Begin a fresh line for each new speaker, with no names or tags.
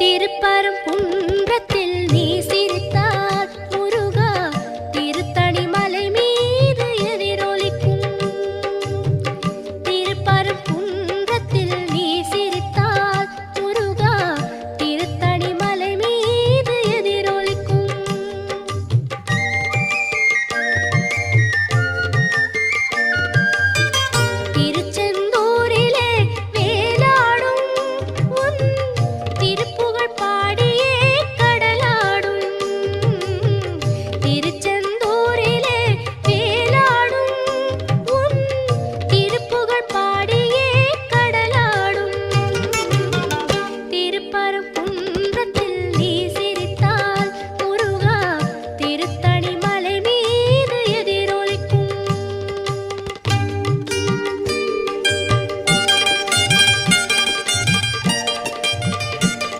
திருப்பரங்குன்றத்தில் நீ சிரித்தால் முருகா திருத்தணி மலை மீது எதிரொலிக்கும். திருப்பரங்குன்றத்தில் நீ சிரித்தால் முருகா திருத்தணி மலை மீது எதிரொலிக்கும். திருச்செந்தூரிலே வேலாடும் உன் திருப்புகழ் பாடியே கடலாடும். திருச்செந்தூரிலே வேலாடும் உன் திருப்புகழ் பாடியே கடலாடும். திருப்பரங்குன்றம்